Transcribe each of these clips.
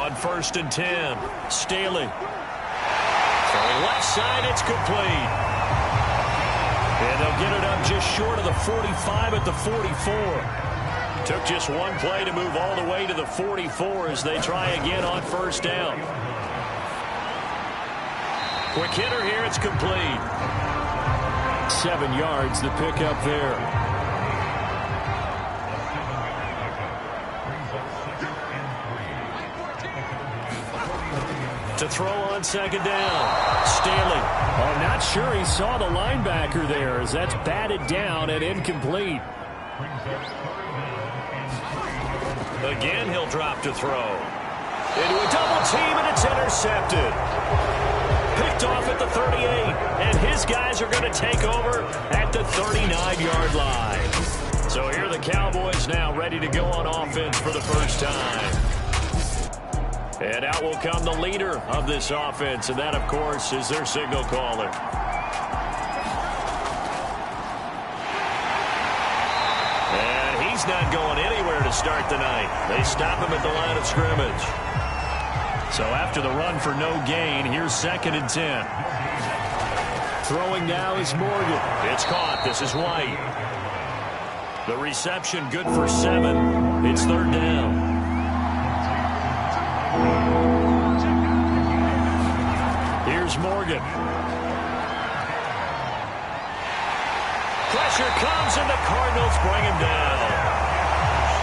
On 1st and 10, Staley. Throwing left side, it's complete. And they'll get it up just short of the 45 at the 44. Took just one play to move all the way to the 44 as they try again on 1st down. Quick hitter here, it's complete. 7 yards, the pickup there. To throw on 2nd down, Staley. Oh, not sure he saw the linebacker there as that's batted down and incomplete. Again, he'll drop to throw. Into a double team, and it's intercepted. Picked off at the 38, and his guys are going to take over at the 39-yard line. So here are the Cowboys now ready to go on offense for the first time. And out will come the leader of this offense, and that, of course, is their signal caller. And he's not going anywhere to start the night. They stop him at the line of scrimmage. So after the run for no gain, here's 2nd and 10. Throwing now is Morgan. It's caught. This is White. The reception good for 7. It's 3rd down. Here's Morgan. Pressure comes, and the Cardinals bring him down.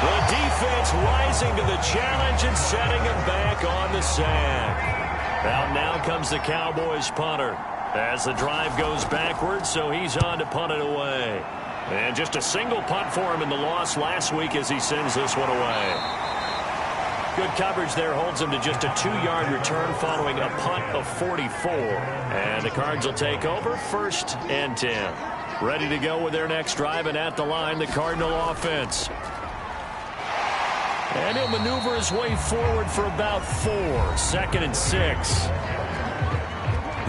The defense rising to the challenge and setting him back on the sack. Out now comes the Cowboys punter as the drive goes backwards, so he's on to punt it away. And just a single punt for him in the loss last week as he sends this one away. Good coverage there holds him to just a 2-yard return following a punt of 44. And the Cards will take over 1st and 10. Ready to go with their next drive, and at the line, the Cardinal offense. And he'll maneuver his way forward for about 4. 2nd and 6.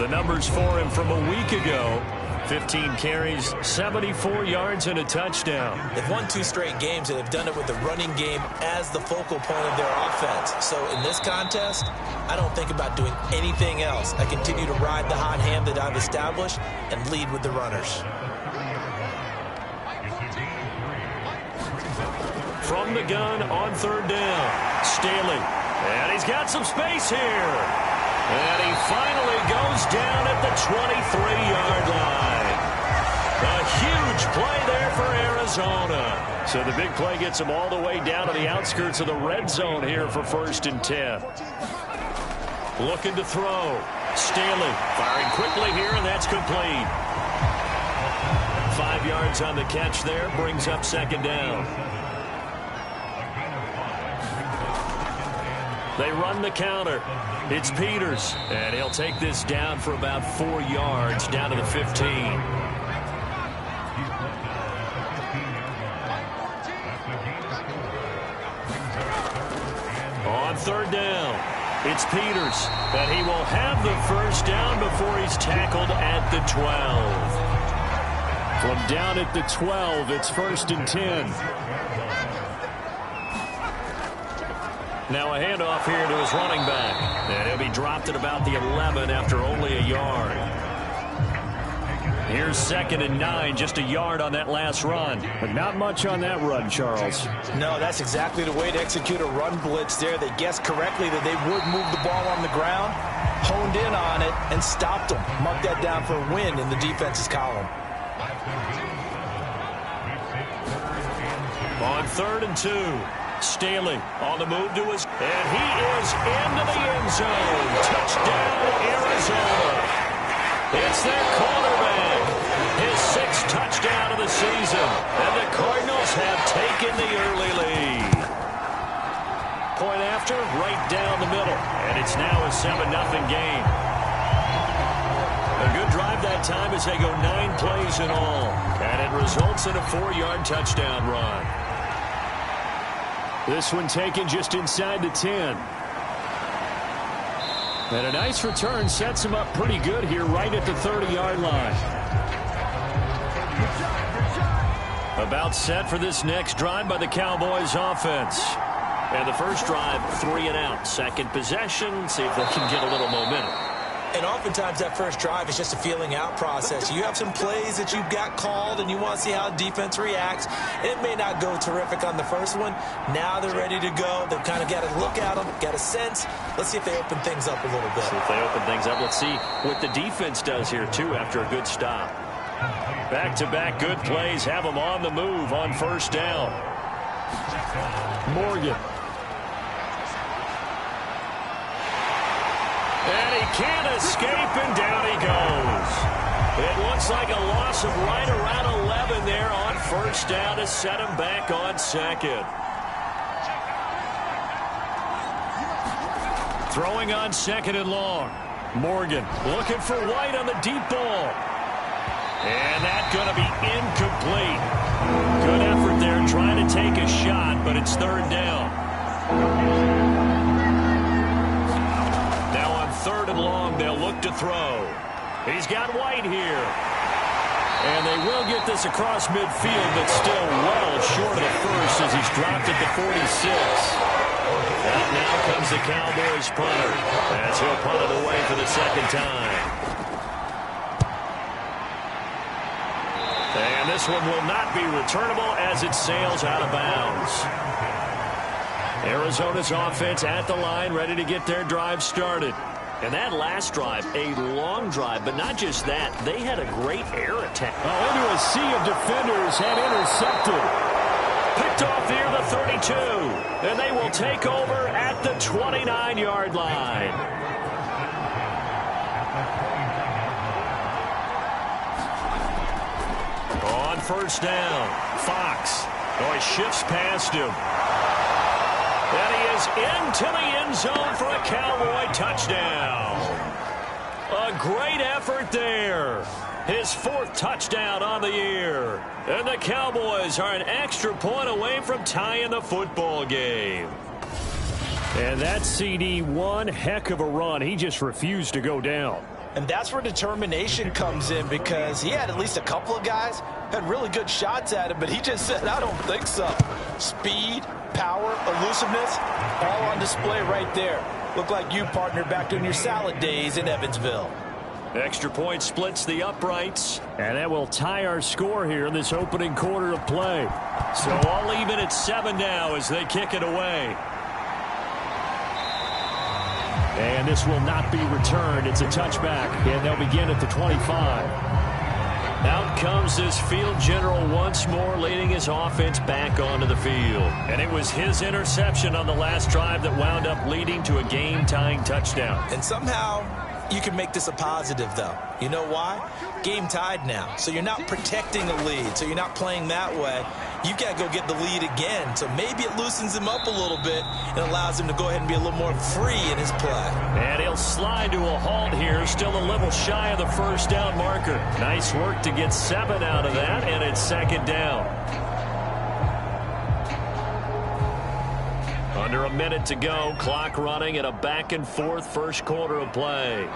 The numbers for him from a week ago. 15 carries, 74 yards, and a touchdown. They've won 2 straight games, and they've done it with the running game as the focal point of their offense. So in this contest, I don't think about doing anything else. I continue to ride the hot hand that I've established and lead with the runners. From the gun on 3rd down, Staley. And he's got some space here. And he finally goes down at the 23-yard line. A huge play there for Arizona. So the big play gets him all the way down to the outskirts of the red zone here for 1st and 10. Looking to throw. Staley firing quickly here, and that's complete. 5 yards on the catch there, brings up 2nd down. They run the counter. It's Peters, and he'll take this down for about 4 yards down to the 15. On 3rd down, it's Peters, and he will have the 1st down before he's tackled at the 12. From down at the 12, it's 1st and 10. Now a handoff here to his running back. And he'll be dropped at about the 11 after only a yard. Here's 2nd and 9, just a yard on that last run. But not much on that run, Charles. No, that's exactly the way to execute a run blitz there. They guessed correctly that they would move the ball on the ground, honed in on it, and stopped them. Mark that down for a win in the defense's column. On 3rd and 2. Staley on the move to his, and he is into the end zone. Touchdown, Arizona. It's their quarterback. His 6th touchdown of the season. And the Cardinals have taken the early lead. Point after, right down the middle. And it's now a 7-0 game. A good drive that time as they go 9 plays in all. And it results in a 4-yard touchdown run. This one taken just inside the 10. And a nice return sets him up pretty good here right at the 30-yard line. About set for this next drive by the Cowboys offense. And the first drive, 3 and out. Second possession, see if they can get a little momentum. And oftentimes that first drive is just a feeling out process. You have some plays that you've got called and you want to see how defense reacts. It may not go terrific on the first one. Now they're ready to go. They've kind of got to look at them, got a sense. Let's see if they open things up a little bit. See if they open things up. Let's see what the defense does here, too, after a good stop. Back-to-back good plays have them on the move on first down. Morgan. And he can't escape, and down he goes. It looks like a loss of right around 11 there on first down to set him back on second. Throwing on second and long. Morgan looking for White on the deep ball. And that's going to be incomplete. Good effort there trying to take a shot, but it's third down. Now on third and long, they'll look to throw. He's got White here. And they will get this across midfield, but still well short of the first as he's dropped at the 46. Out now comes the Cowboys punter as he'll punt it away for the second time. And this one will not be returnable as it sails out of bounds. Arizona's offense at the line, ready to get their drive started. And that last drive, a long drive, but not just that. They had a great air attack. Into a sea of defenders and intercepted. Picked off near the 32. And they will take over at the 29-yard line. On first down, Fox. Oh, he shifts past him. And he is into the end zone for a Cowboy touchdown. A great effort there. His fourth touchdown on the year. And the Cowboys are an extra point away from tying the football game. And that CD, one heck of a run. He just refused to go down. And that's where determination comes in, because he had at least a couple of guys had really good shots at him, but he just said, I don't think so. Speed, power, elusiveness, all on display right there. Look like you, partner, back doing your salad days in Evansville. Extra point splits the uprights. And that will tie our score here in this opening quarter of play. So all even at 7 now as they kick it away. And this will not be returned. It's a touchback, and they'll begin at the 25. Out comes this field general once more, leading his offense back onto the field. And it was his interception on the last drive that wound up leading to a game-tying touchdown. And somehow you can make this a positive, though. You know why? Game tied now. So you're not protecting a lead. So you're not playing that way. You've got to go get the lead again. So maybe it loosens him up a little bit and allows him to go ahead and be a little more free in his play. And he'll slide to a halt here. Still a little shy of the first down marker. Nice work to get 7 out of that, and it's second down. Under a minute to go. Clock running and a back-and-forth first quarter of play.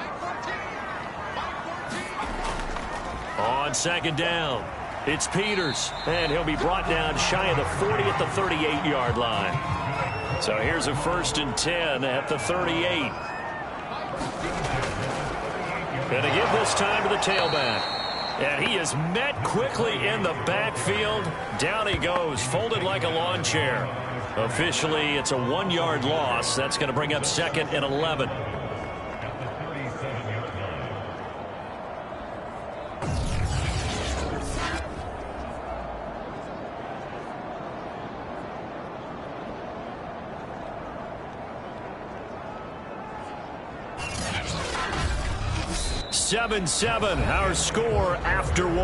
On second down, it's Peters, and he'll be brought down shy of the 40 at the 38-yard line. So here's a 1st and 10 at the 38. And to give this time to the tailback. And he is met quickly in the backfield. Down he goes, folded like a lawn chair. Officially, it's a 1-yard loss. That's going to bring up 2nd and 11. Seven, our score after 1.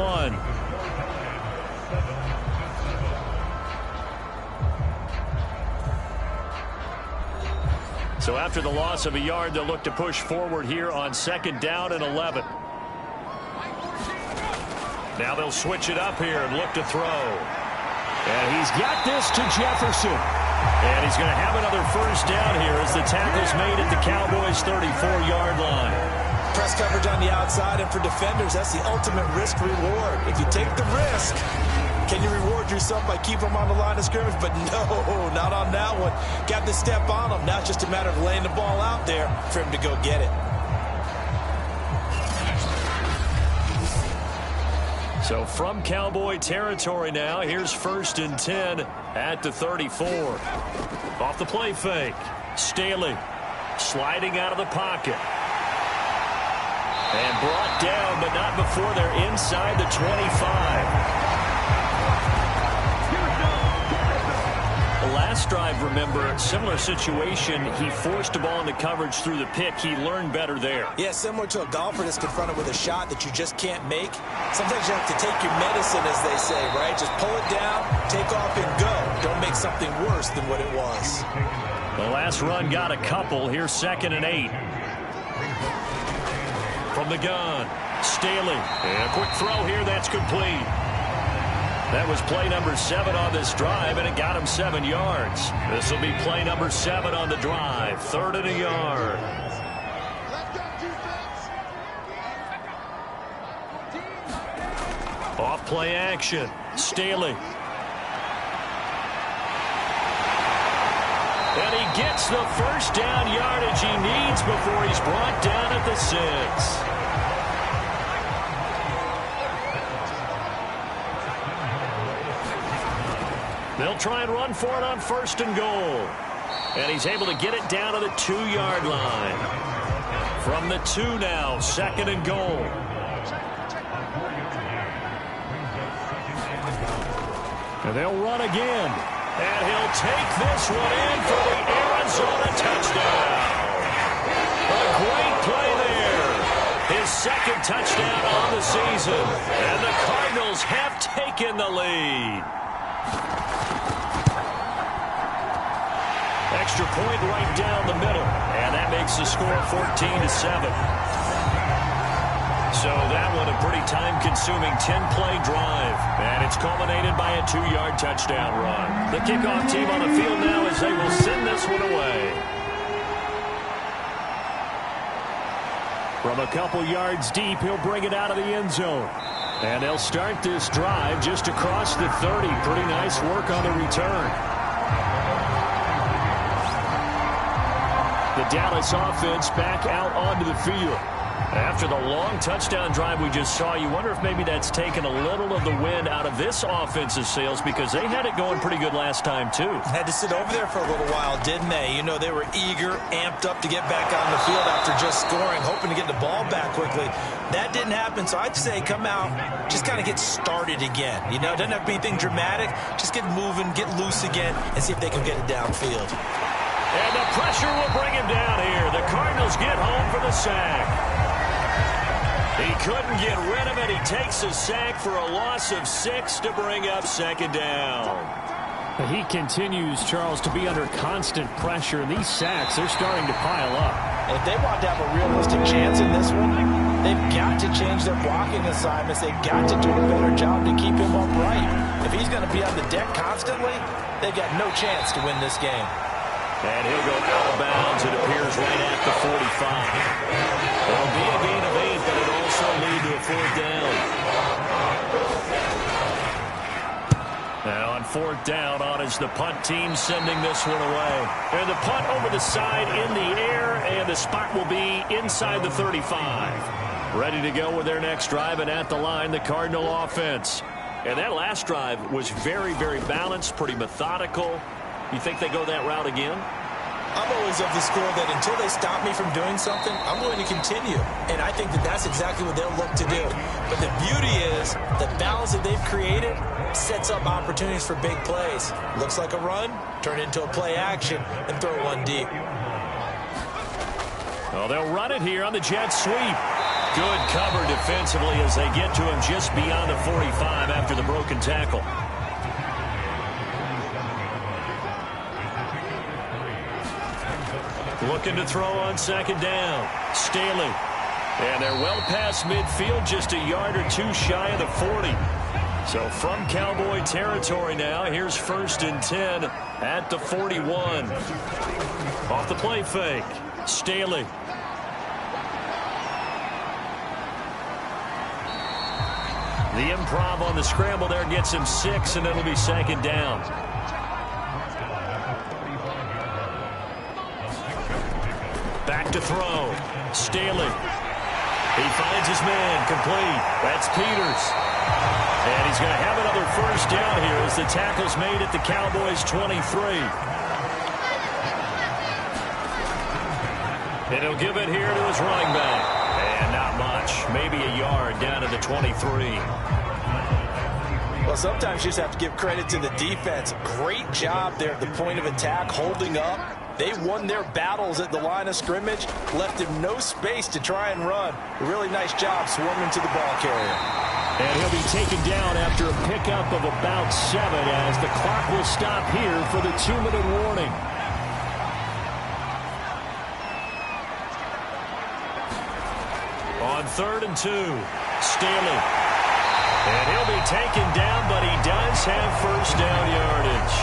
So after the loss of a yard, they'll look to push forward here on 2nd down and 11. Now they'll switch it up here and look to throw. And he's got this to Jefferson. And he's going to have another 1st down here as the tackle's made at the Cowboys' 34-yard line. Press coverage on the outside, and for defenders, that's the ultimate risk reward. If you take the risk, Can you reward yourself by keeping him on the line of scrimmage? But no, not on that one. Got to step on him. Now it's just a matter of laying the ball out there for him to go get it. So from Cowboy territory now, here's 1st and 10 at the 34. Off the play fake. Staley sliding out of the pocket. And brought down, but not before they're inside the 25. The last drive, remember, similar situation. He forced the ball into coverage through the pick. He learned better there. Yeah, similar to a golfer that's confronted with a shot that you just can't make. Sometimes you have to take your medicine, as they say, right? Just pull it down, take off, and go. Don't make something worse than what it was. The last run got a couple. Here's 2nd and 8. From the gun, Staley. And a quick throw here. That's complete. That was play number 7 on this drive, and it got him 7 yards. This will be play number 7 on the drive. 3rd and a yard. Off play action. Staley. And he gets the first down yardage he needs before he's brought down at the 6. They'll try and run for it on 1st and goal. And he's able to get it down to the 2-yard line. From the 2 now, 2nd and goal. And they'll run again. And he'll take this one in for the Arizona touchdown. A great play there. His 2nd touchdown on the season. And the Cardinals have taken the lead. Extra point right down the middle. And that makes the score 14-7. So that one a pretty time-consuming 10-play drive. And it's culminated by a 2-yard touchdown run. The kickoff team on the field now as they will send this one away. From a couple yards deep, he'll bring it out of the end zone. And they'll start this drive just across the 30. Pretty nice work on the return. The Dallas offense back out onto the field. After the long touchdown drive we just saw, you wonder if maybe that's taken a little of the wind out of this offensive sails, because they had it going pretty good last time, too. Had to sit over there for a little while, didn't they? You know, they were eager, amped up to get back on the field after just scoring, hoping to get the ball back quickly. That didn't happen, so I'd say come out, just kind of get started again. You know, it doesn't have to be anything dramatic. Just get moving, get loose again, and see if they can get it downfield. And the pressure will bring him down here. The Cardinals get home for the sack. He couldn't get rid of it. He takes a sack for a loss of 6 to bring up 2nd down. He continues, Charles, to be under constant pressure, and these sacks, they're starting to pile up. If they want to have a realistic chance in this one, they've got to change their blocking assignments. They've got to do a better job to keep him upright. If he's going to be on the deck constantly, they've got no chance to win this game. And he'll go out of bounds, it appears, right at the 45. It'll be a gain of 8, but it'll also lead to a 4th down. Now on 4th down, on is the punt team sending this one away. And the punt over the side in the air, and the spot will be inside the 35. Ready to go with their next drive, and at the line, the Cardinal offense. And that last drive was very, very balanced, pretty methodical. You think they go that route again? I'm always of the school that until they stop me from doing something, I'm going to continue. And I think that that's exactly what they'll look to do. But the beauty is the balance that they've created sets up opportunities for big plays. Looks like a run, turn it into a play action, and throw one deep. Well, they'll run it here on the jet sweep. Good cover defensively as they get to him just beyond the 45 after the broken tackle. Looking to throw on 2nd down. Staley. And they're well past midfield, just a yard or 2 shy of the 40. So from Cowboy territory now, here's 1st and 10 at the 41. Off the play fake. Staley. The improv on the scramble there gets him 6, and it'll be second down. Back to throw. Staley. He finds his man. Complete. That's Peters. And he's going to have another first down here as the tackle's made at the Cowboys' 23. And he'll give it here to his running back. And not much. Maybe a yard down to the 23. Well, sometimes you just have to give credit to the defense. Great job there at the point of attack, holding up. They won their battles at the line of scrimmage, left him no space to try and run. A really nice job swarming to the ball carrier. And he'll be taken down after a pickup of about 7 as the clock will stop here for the 2-minute warning. On 3rd and 2, Staley. And he'll be taken down, but he does have first down yardage.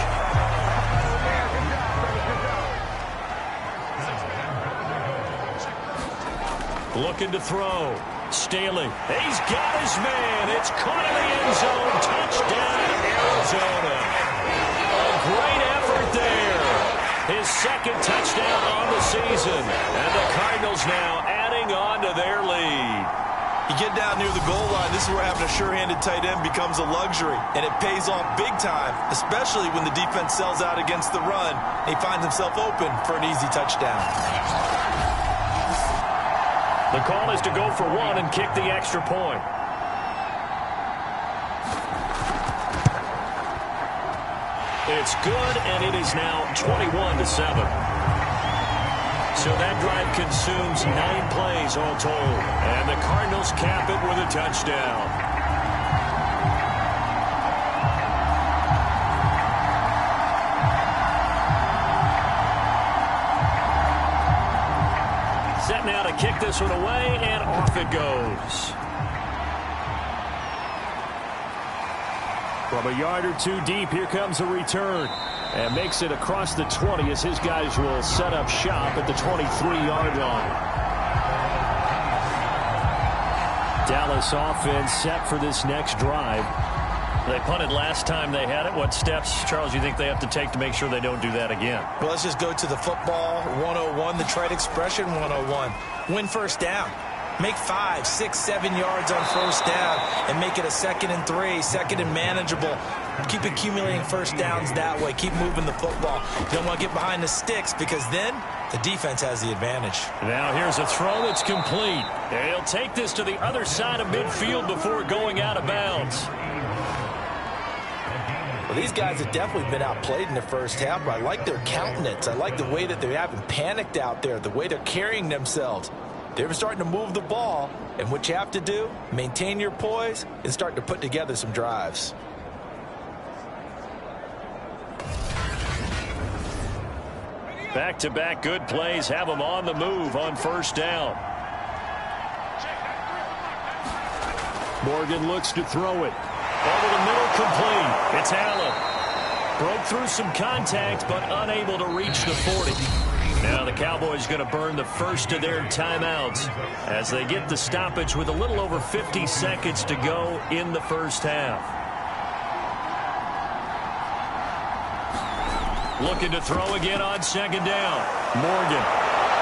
Looking to throw. Staley. He's got his man. It's caught in the end zone. Touchdown, Arizona. A great effort there. His second touchdown on the season. And the Cardinals now adding on to their lead. You get down near the goal line, this is where having a sure-handed tight end becomes a luxury. And it pays off big time, especially when the defense sells out against the run. He finds himself open for an easy touchdown. The call is to go for 1 and kick the extra point. It's good, and it is now 21-7. So that drive consumes 9 plays all told. And the Cardinals cap it with a touchdown. Set now to kick this one away, and off it goes. From a yard or 2 deep, here comes a return. And makes it across the 20 as his guys will set up shop at the 23-yard line. Dallas offense set for this next drive. They punted last time they had it. What steps, Charles, do you think they have to take to make sure they don't do that again? Well, let's just go to the football 101, the trade expression 101. Win first down. Make 5, 6, 7 yards on first down and make it a 2nd and 3, 2nd and manageable. Keep accumulating first downs that way. Keep moving the football. You don't want to get behind the sticks because then the defense has the advantage. Now here's a throw that's complete. And he'll take this to the other side of midfield before going out of bounds. Well, these guys have definitely been outplayed in the first half, but I like their countenance. I like the way that they haven't panicked out there, the way they're carrying themselves. They're starting to move the ball, and what you have to do, maintain your poise and start to put together some drives. Back-to-back good plays have them on the move on first down. Morgan looks to throw it. Over the middle, complete. It's Allen. Broke through some contact, but unable to reach the 40. Now the Cowboys going to burn the first of their timeouts as they get the stoppage with a little over 50 seconds to go in the first half. Looking to throw again on second down. Morgan.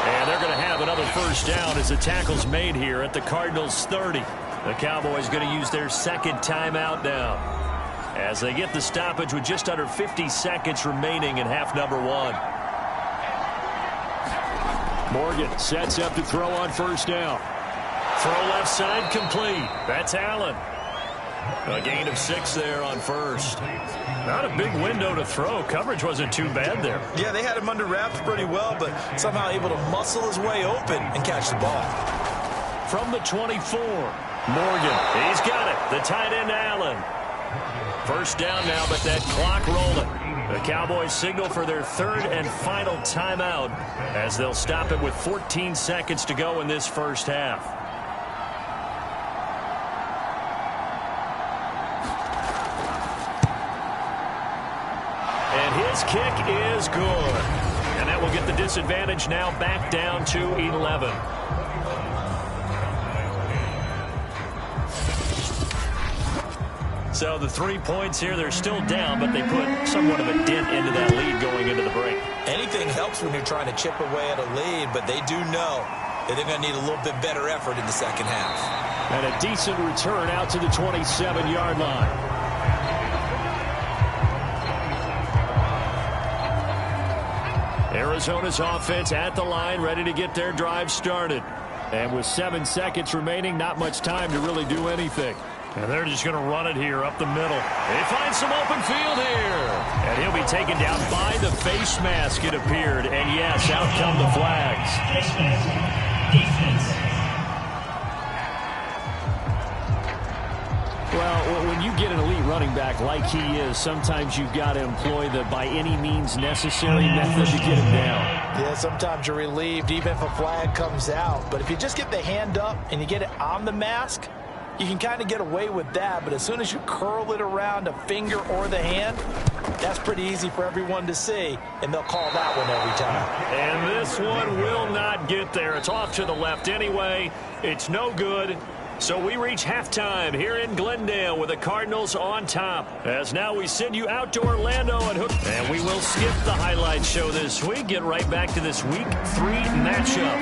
And they're going to have another first down as the tackle's made here at the Cardinals' 30. The Cowboys going to use their second timeout now as they get the stoppage with just under 50 seconds remaining in half number 1. Morgan sets up to throw on first down. Throw left side complete. That's Allen. A gain of 6 there on first. Not a big window to throw. Coverage wasn't too bad there. Yeah, they had him under wraps pretty well, but somehow able to muscle his way open and catch the ball. From the 24, Morgan. He's got it. The tight end, Allen. First down now, but that clock rolling. The Cowboys signal for their third and final timeout as they'll stop it with 14 seconds to go in this first half. And his kick is good. And that will get the disadvantage now back down to 11. So the 3 points here, they're still down, but they put somewhat of a dent into that lead going into the break. Anything helps when you're trying to chip away at a lead, but they do know that they're going to need a little bit better effort in the second half. And a decent return out to the 27-yard line. Arizona's offense at the line, ready to get their drive started. And with 7 seconds remaining, not much time to really do anything. And they're just going to run it here up the middle. They find some open field here. And he'll be taken down by the face mask, it appeared. And yes, out come the flags. Defense. Well, when you get an elite running back like he is, sometimes you've got to employ the by any means necessary method to get him down. Yeah, sometimes you're relieved even if a flag comes out. But if you just get the hand up and you get it on the mask, you can kind of get away with that. But as soon as you curl it around a finger or the hand, that's pretty easy for everyone to see, and they'll call that one every time. And this one will not get there. It's off to the left anyway. It's no good. So we reach halftime here in Glendale with the Cardinals on top. As now we send you out to Orlando and we will skip the highlight show this week. Get right back to this Week 3 matchup.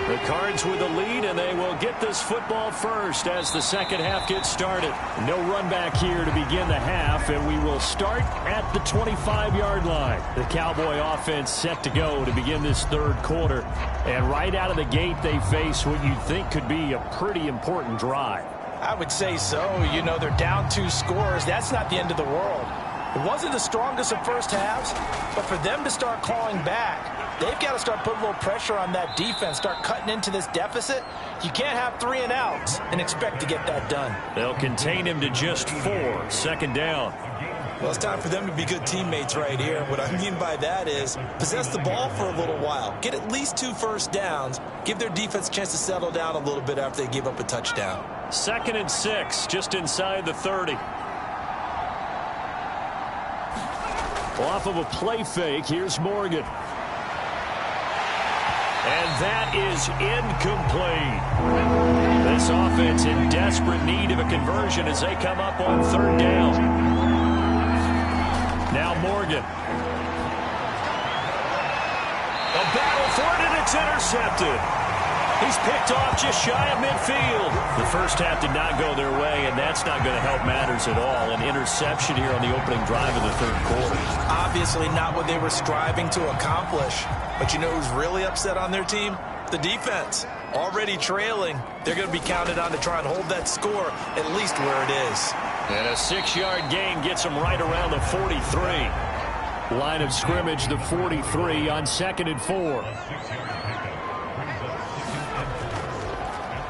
The Cards with the lead, and they will get this football first as the second half gets started. No run back here to begin the half, and we will start at the 25-yard line. The Cowboy offense set to go to begin this third quarter. And right out of the gate, they face what you'd think could be a pretty important drive. I would say so. You know, they're down 2 scores. That's not the end of the world. It wasn't the strongest of first halves, but for them to start clawing back, they've got to start putting a little pressure on that defense, start cutting into this deficit. You can't have 3 and outs and expect to get that done. They'll contain him to just 4. Second down. Well, it's time for them to be good teammates right here. What I mean by that is possess the ball for a little while. Get at least 2 first downs. Give their defense a chance to settle down a little bit after they give up a touchdown. 2nd and 6, just inside the 30. Off of a play fake, here's Morgan. And that is incomplete. This offense in desperate need of a conversion as they come up on 3rd down. Now Morgan. A battle for it, and it's intercepted. He's picked off just shy of midfield. The first half did not go their way, and that's not going to help matters at all. An interception here on the opening drive of the third quarter. Obviously not what they were striving to accomplish. But you know who's really upset on their team? The defense. Already trailing. They're going to be counted on to try and hold that score at least where it is. And a 6-yard gain gets them right around the 43. Line of scrimmage, the 43 on 2nd and 4.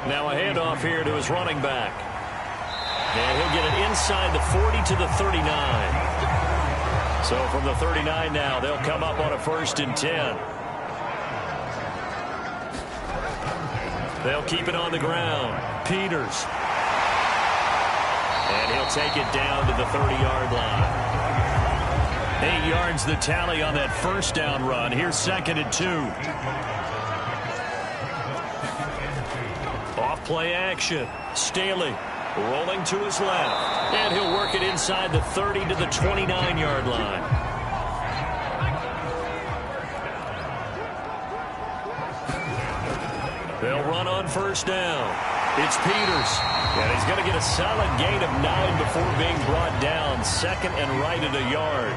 Now a handoff here to his running back. And he'll get it inside the 40 to the 39. So from the 39 now, they'll come up on a 1st and 10. They'll keep it on the ground. Peters. And he'll take it down to the 30-yard line. 8 yards the tally on that 1st down run. Here's 2nd and 2. Off play action. Staley rolling to his left. And he'll work it inside the 30 to the 29-yard line. They'll run on 1st down. It's Peters. And he's going to get a solid gain of 9 before being brought down. 2nd and right at a yard.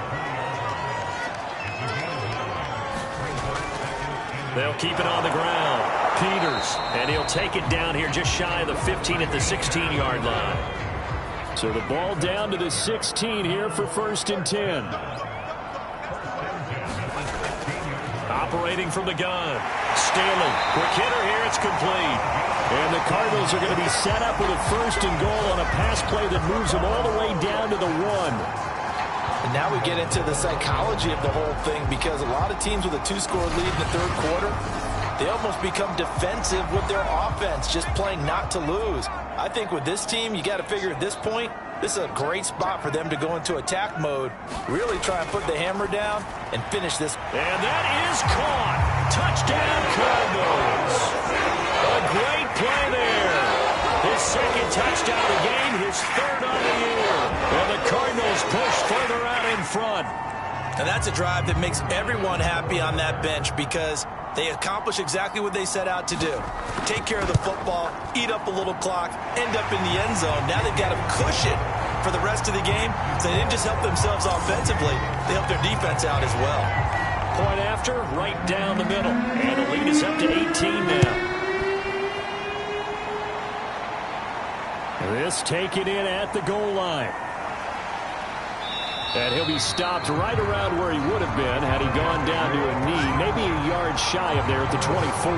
They'll keep it on the ground. Peters, and he'll take it down here just shy of the 15 at the 16-yard line. So the ball down to the 16 here for 1st and 10. Operating from the gun. Staley, quick hitter here, it's complete. And the Cardinals are going to be set up with a 1st and goal on a pass play that moves them all the way down to the 1. And now we get into the psychology of the whole thing, because a lot of teams with a 2-score lead in the third quarter, they almost become defensive with their offense, just playing not to lose. I think with this team, you got to figure at this point, this is a great spot for them to go into attack mode, really try and put the hammer down and finish this. And that is caught. Touchdown, Cardinals. A great play there. His second touchdown of the game, his third on the year. And the Cardinals push further out in front. And that's a drive that makes everyone happy on that bench because they accomplish exactly what they set out to do. Take care of the football, eat up a little clock, end up in the end zone. Now they've got a cushion for the rest of the game. So they didn't just help themselves offensively, they helped their defense out as well. Point after, right down the middle. And the lead is up to 18 now. This taken in at the goal line. And he'll be stopped right around where he would have been had he gone down to a knee, maybe a yard shy of there at the 24.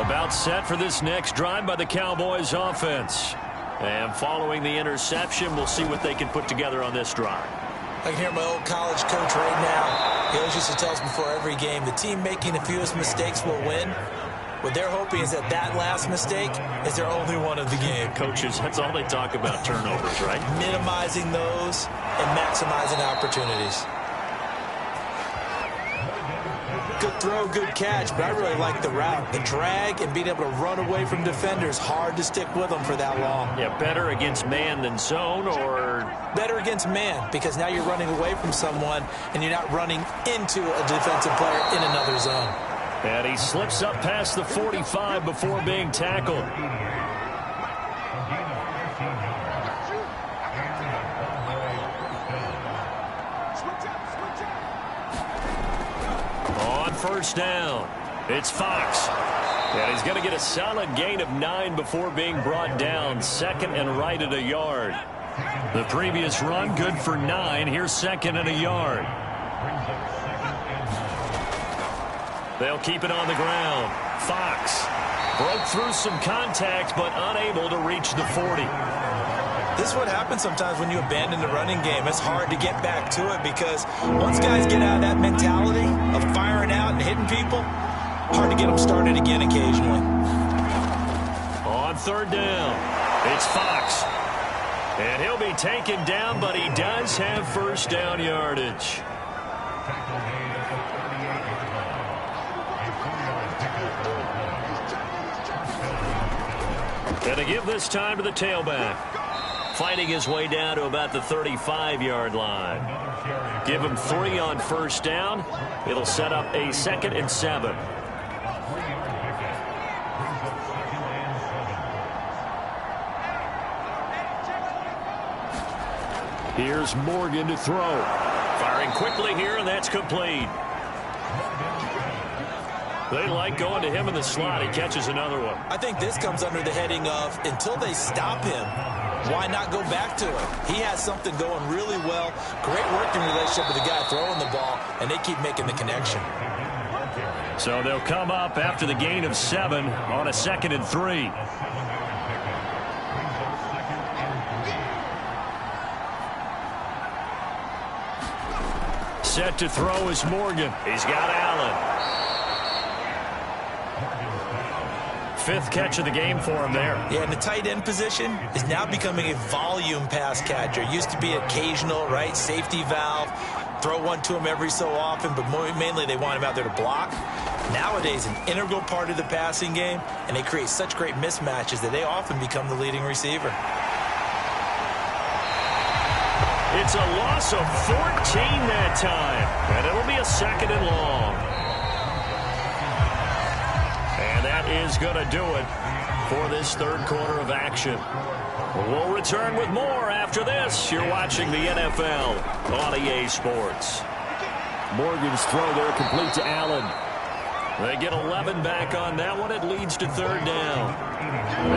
About set for this next drive by the Cowboys offense. And following the interception, we'll see what they can put together on this drive. I can hear my old college coach right now. He always used to tell us before every game, the team making the fewest mistakes will win. What they're hoping is that last mistake is their only one of the game. Coaches, that's all they talk about, turnovers, right? Minimizing those and maximizing opportunities. Good throw, good catch, but I really like the route. The drag and being able to run away from defenders, hard to stick with them for that long. Yeah, better against man than zone, or? Better against man, because now you're running away from someone and you're not running into a defensive player in another zone. And he slips up past the 45 before being tackled. On first down, it's Fox. And he's going to get a solid gain of 9 before being brought down. Second and right at a yard. The previous run, good for 9. Here's second and a yard. They'll keep it on the ground. Fox broke through some contact, but unable to reach the 40. This is what happens sometimes when you abandon the running game. It's hard to get back to it because once guys get out of that mentality of firing out and hitting people, hard to get them started again occasionally. On third down, it's Fox. And he'll be taken down, but he does have first down yardage. And to give this time to the tailback. Fighting his way down to about the 35-yard line. Give him 3 on first down. It'll set up a 2nd and 7. Here's Morgan to throw. Firing quickly here, and that's complete. They like going to him in the slot. He catches another one. I think this comes under the heading of until they stop him, why not go back to it? He has something going really well. Great working relationship with the guy throwing the ball, and they keep making the connection. So they'll come up after the gain of 7 on a 2nd and 3. Set to throw is Morgan. He's got Allen. 5th catch of the game for him there. Yeah, and the tight end position is now becoming a volume pass catcher. Used to be occasional, right? Safety valve. Throw one to him every so often, but mainly they want him out there to block. Nowadays, an integral part of the passing game, and they create such great mismatches that they often become the leading receiver. It's a loss of 14 that time, and it'll be a 2nd and long. And that is going to do it for this third quarter of action. We'll return with more after this. You're watching the NFL on EA Sports. Morgan's throw there complete to Allen. They get 11 back on that one. It leads to third down.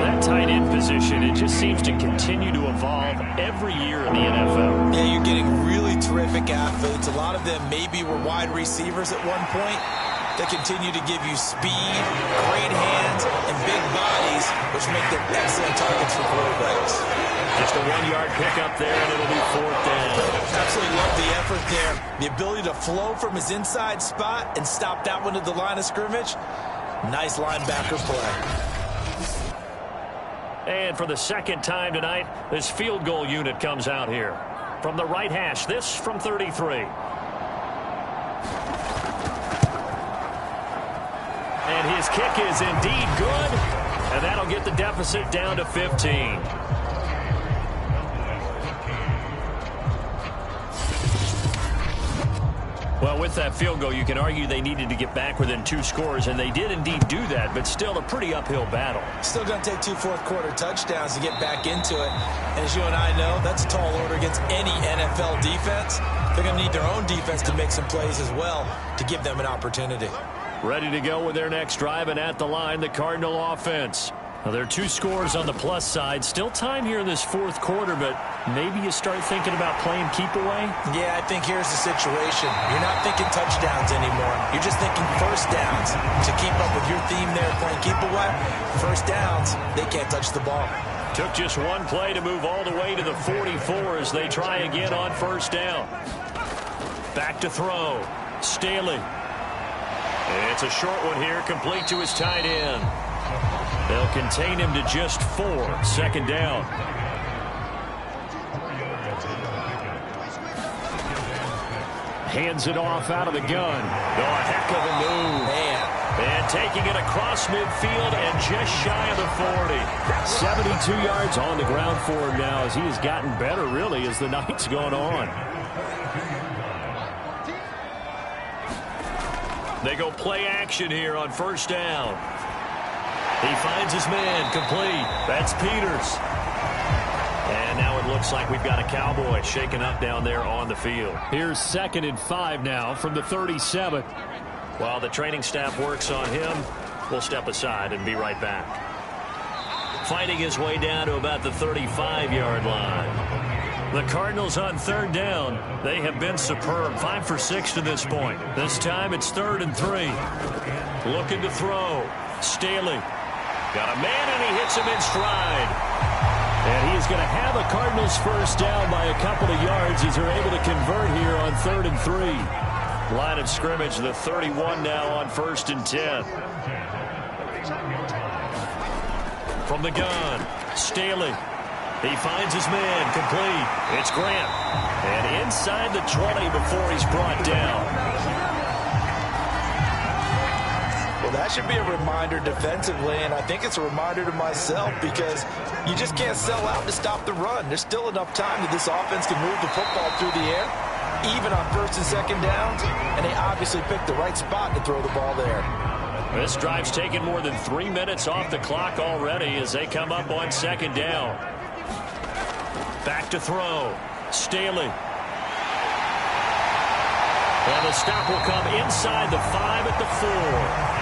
That tight end position, it just seems to continue to evolve every year in the NFL. Yeah, you're getting really terrific athletes. A lot of them maybe were wide receivers at one point. They continue to give you speed, great hands, and big bodies, which make them excellent targets for quarterbacks. Just a 1-yard pickup there, and it'll be 4th down. Absolutely love the effort there. The ability to flow from his inside spot and stop that one at the line of scrimmage. Nice linebacker play. And for the 2nd time tonight, this field goal unit comes out here. From the right hash, this from 33. And his kick is indeed good. And that'll get the deficit down to 15. Well, with that field goal, you can argue they needed to get back within 2 scores, and they did indeed do that, but still a pretty uphill battle. Still going to take 2 fourth-quarter touchdowns to get back into it. And as you and I know, that's a tall order against any NFL defense. They're going to need their own defense to make some plays as well to give them an opportunity. Ready to go with their next drive, and at the line, the Cardinal offense. Now, there are 2 scores on the plus side. Still time here in this 4th quarter, but maybe you start thinking about playing keep away? Yeah, I think here's the situation. You're not thinking touchdowns anymore. You're just thinking first downs. To keep up with your theme there, playing keep away, first downs, they can't touch the ball. Took just 1 play to move all the way to the 44 as they try again on first down. Back to throw. Staley. It's a short one here, complete to his tight end. They'll contain him to just 4. 2nd down. Hands it off out of the gun. Oh, a heck of a move. Man. And taking it across midfield and just shy of the 40. 72 yards on the ground for him now as he has gotten better, really, as the night's gone on. They go play action here on first down. He finds his man, complete. That's Peters. And now it looks like we've got a Cowboy shaken up down there on the field. Here's 2nd and 5 now from the 37. While the training staff works on him, we'll step aside and be right back. Fighting his way down to about the 35-yard line. The Cardinals on 3rd down. They have been superb. 5 for 6 to this point. This time it's 3rd and 3. Looking to throw. Staley. Got a man, and he hits him in stride. And he is going to have a Cardinals first down by a couple of yards as they're able to convert here on 3rd and 3. Line of scrimmage, the 31 now on 1st and 10. From the gun, Staley. He finds his man, complete. It's Grant. And inside the 20 before he's brought down. That should be a reminder defensively, and I think it's a reminder to myself because you just can't sell out to stop the run. There's still enough time that this offense can move the football through the air, even on 1st and 2nd downs, and they obviously picked the right spot to throw the ball there. This drive's taken more than 3 minutes off the clock already as they come up on 2nd down. Back to throw. Staley. And the stop will come inside the 5 at the 4.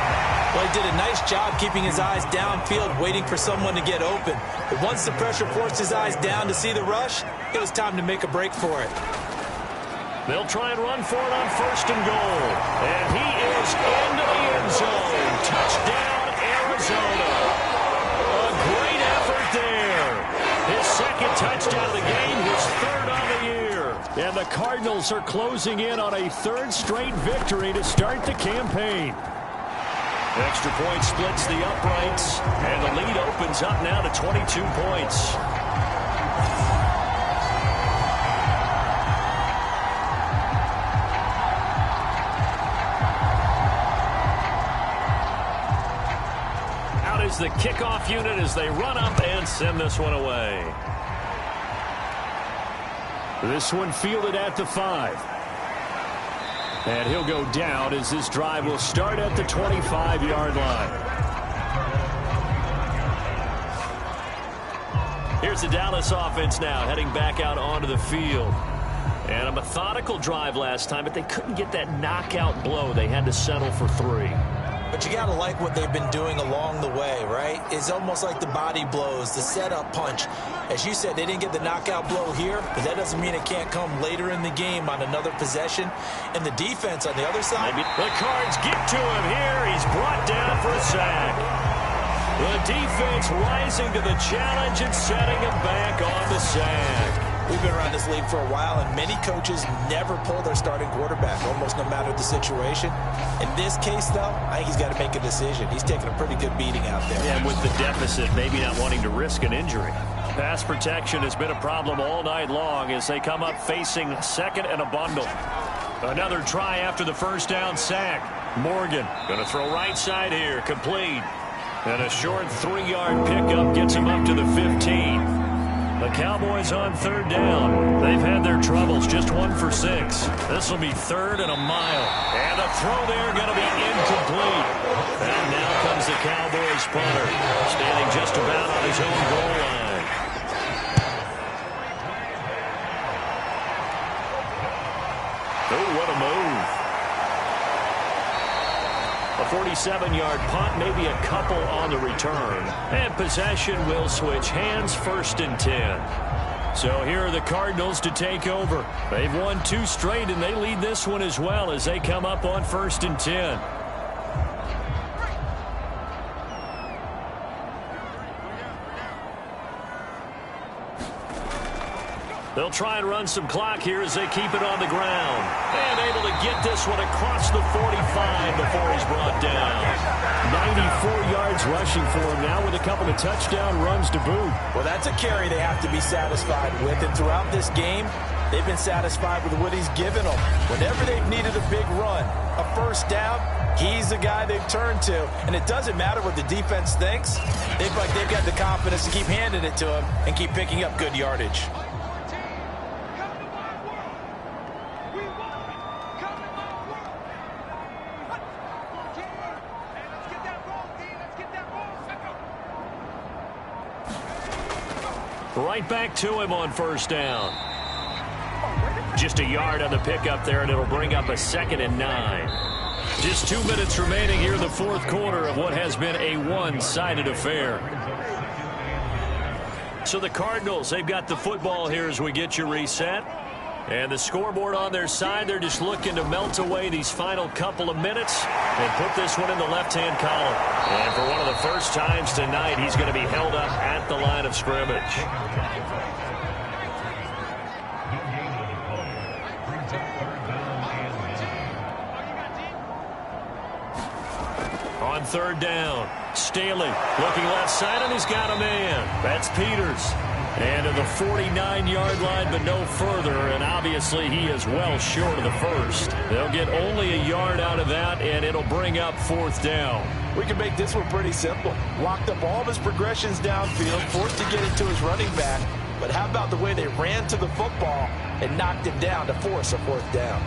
Well, he did a nice job keeping his eyes downfield, waiting for someone to get open. But once the pressure forced his eyes down to see the rush, it was time to make a break for it. They'll try and run for it on 1st and goal. And he is into the end zone. Touchdown, Arizona. A great effort there. His 2nd touchdown of the game, his 3rd on the year. And the Cardinals are closing in on a 3rd straight victory to start the campaign. Extra point splits the uprights, and the lead opens up now to 22 points. Out is the kickoff unit as they run up and send this one away. This one fielded at the 5. And he'll go down as this drive will start at the 25-yard line. Here's the Dallas offense now heading back out onto the field. And a methodical drive last time, but they couldn't get that knockout blow. They had to settle for 3. But you got to like what they've been doing along the way, right? It's almost like the body blows, the setup punch. As you said, they didn't get the knockout blow here, but that doesn't mean it can't come later in the game on another possession. And the defense on the other side. The Cards get to him here. He's brought down for a sack. The defense rising to the challenge and setting him back on the sack. We've been around this league for a while, and many coaches never pull their starting quarterback, almost no matter the situation. In this case, though, I think he's got to make a decision. He's taking a pretty good beating out there. And with the deficit, maybe not wanting to risk an injury. Pass protection has been a problem all night long as they come up facing 2nd and a bundle. Another try after the first down sack. Morgan going to throw right side here, complete. And a short 3-yard pickup gets him up to the 15. The Cowboys on third down. They've had their troubles, just 1 for 6. This will be 3rd and a mile. And the throw there going to be incomplete. And now comes the Cowboys punter, standing just about on his own goal line. Oh, what a move. A 47-yard punt, maybe a couple on the return. And possession will switch hands, 1st and 10. So here are the Cardinals to take over. They've won 2 straight, and they lead this one as well as they come up on 1st and 10. They'll try and run some clock here as they keep it on the ground. And able to get this one across the 45 before he's brought down. 94 yards rushing for him now with a couple of touchdown runs to boot. Well, that's a carry they have to be satisfied with. And throughout this game, they've been satisfied with what he's given them. Whenever they've needed a big run, a 1st down, he's the guy they've turned to. And it doesn't matter what the defense thinks. They've got the confidence to keep handing it to him and keep picking up good yardage. Right back to him on 1st down. Just a yard on the pickup there, and it'll bring up a 2nd and 9. Just 2 minutes remaining here in the 4th quarter of what has been a one-sided affair. So the Cardinals, they've got the football here as we get you reset. And the scoreboard on their side, they're just looking to melt away these final couple of minutes and put this one in the left-hand column. And for one of the first times tonight, he's going to be held up at the line of scrimmage. On 3rd down, Staley looking left side, and he's got a man. That's Peters. And to the 49-yard line, but no further, and obviously he is well short of the 1st. They'll get only a yard out of that, and it'll bring up 4th down. We can make this one pretty simple. Locked up all of his progressions downfield, forced to get it to his running back. But how about the way they ran to the football and knocked him down to force a 4th down?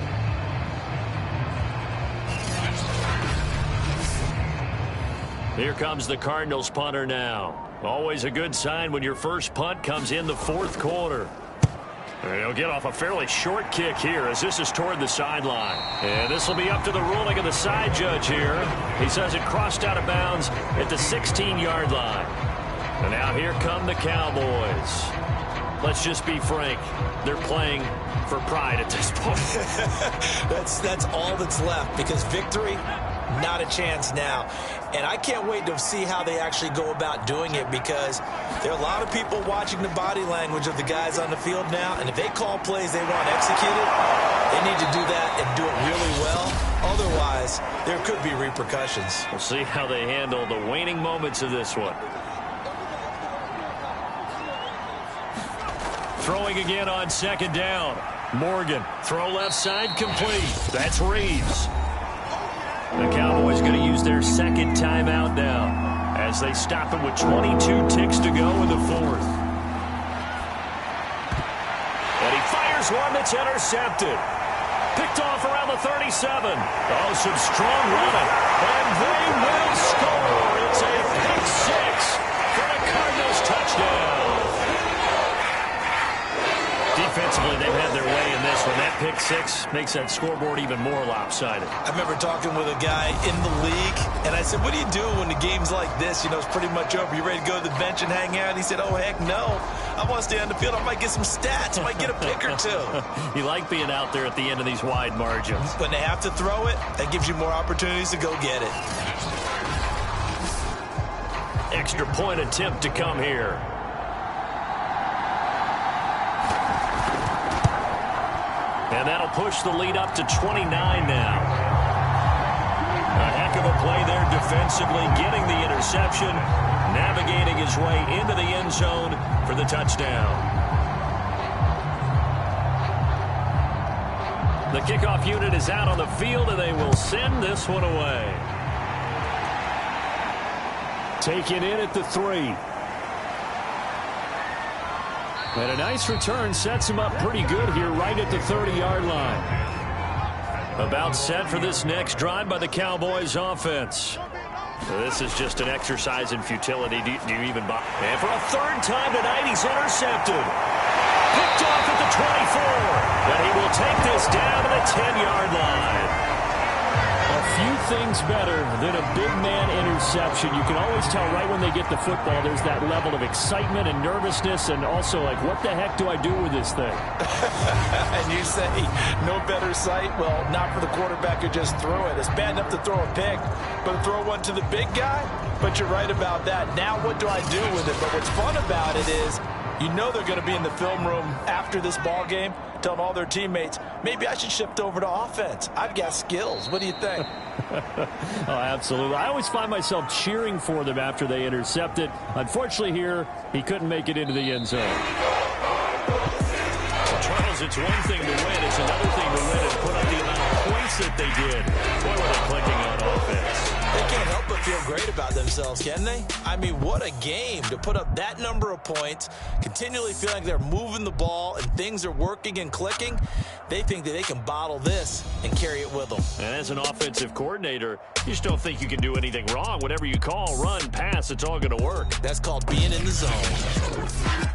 Here comes the Cardinals punter now. Always a good sign when your first punt comes in the 4th quarter. And he'll get off a fairly short kick here as this is toward the sideline. And this will be up to the ruling of the side judge here. He says it crossed out of bounds at the 16-yard line. And now here come the Cowboys. Let's just be frank. They're playing for pride at this point. That's all that's left, because victory, not a chance now. And I can't wait to see how they actually go about doing it, because there are a lot of people watching the body language of the guys on the field now, and if they call plays they want executed, they need to do that and do it really well. Otherwise, there could be repercussions. We'll see how they handle the waning moments of this one. Throwing again on 2nd down. Morgan, throw left side, complete. That's Reeves. The Cowboys going to use their 2nd timeout now as they stop it with 22 ticks to go in the 4th. And he fires one that's intercepted. Picked off around the 37. Oh, some strong running. And they will score. It's a pick 6 for the Cardinals touchdown. Defensively, they've had their way in this one. That pick 6 makes that scoreboard even more lopsided. I remember talking with a guy in the league, and I said, what do you do when the game's like this? You know, it's pretty much over. You ready to go to the bench and hang out? He said, oh, heck no. I want to stay on the field. I might get some stats. I might get a pick or 2. You like being out there at the end of these wide margins. When they have to throw it, that gives you more opportunities to go get it. Extra point attempt to come here. And that'll push the lead up to 29 now. A heck of a play there defensively, getting the interception, navigating his way into the end zone for the touchdown. The kickoff unit is out on the field, and they will send this one away. taken in at the 3. And a nice return sets him up pretty good here right at the 30-yard line. About set for this next drive by the Cowboys offense. This is just an exercise in futility. Do you even buy? And for a third time tonight, he's intercepted. Picked off at the 24. And he will take this down to the 10-yard line. A few things better than a big man interception. You can always tell right when they get the football, there's that level of excitement and nervousness, and also like, what the heck do I do with this thing? And you say, no better sight? Well, not for the quarterback who just threw it. It's bad enough to throw a pick, but to throw one to the big guy? But you're right about that. Now what do I do with it? But what's fun about it is, you know they're going to be in the film room after this ball game telling all their teammates, maybe I should shift over to offense. I've got skills. What do you think? Oh, absolutely. I always find myself cheering for them after they intercept it. Unfortunately here, he couldn't make it into the end zone. Well, Charles, it's one thing to win. It's another thing to win and put up the amount of points that they did. Boy, were they clicking on offense. They can't help but feel great about themselves, can they? I mean, what a game to put up that number of points, continually feel like they're moving the ball and things are working and clicking. They think that they can bottle this and carry it with them. And as an offensive coordinator, you just don't think you can do anything wrong. Whatever you call, run, pass, it's all going to work. That's called being in the zone.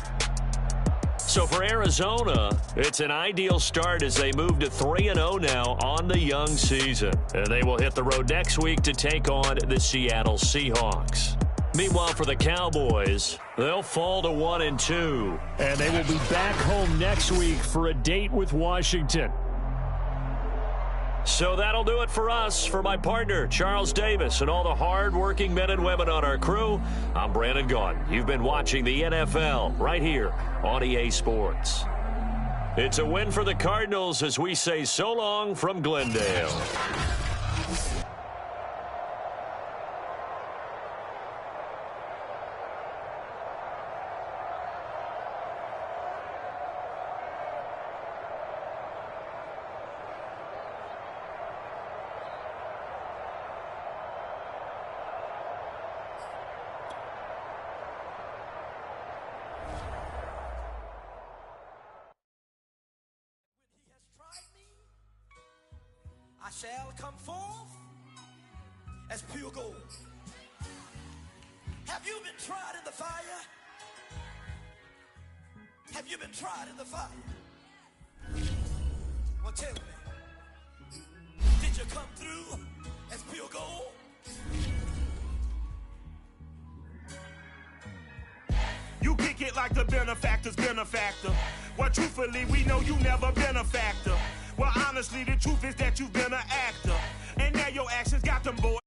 So for Arizona, it's an ideal start as they move to 3-0 now on the young season. And they will hit the road next week to take on the Seattle Seahawks. Meanwhile, for the Cowboys, they'll fall to 1-2. And they will be back home next week for a date with Washington. So that'll do it for us. For my partner, Charles Davis, and all the hard-working men and women on our crew, I'm Brandon Gaudin. You've been watching the NFL right here on EA Sports. It's a win for the Cardinals as we say so long from Glendale. I shall come forth as pure gold. Have you been tried in the fire? Have you been tried in the fire? Well, tell me, did you come through as pure gold? You kick it like the benefactor's benefactor. Well, truthfully, we know you never been a factor. Well, honestly, the truth is that you've been an actor. And now your actions got them boys.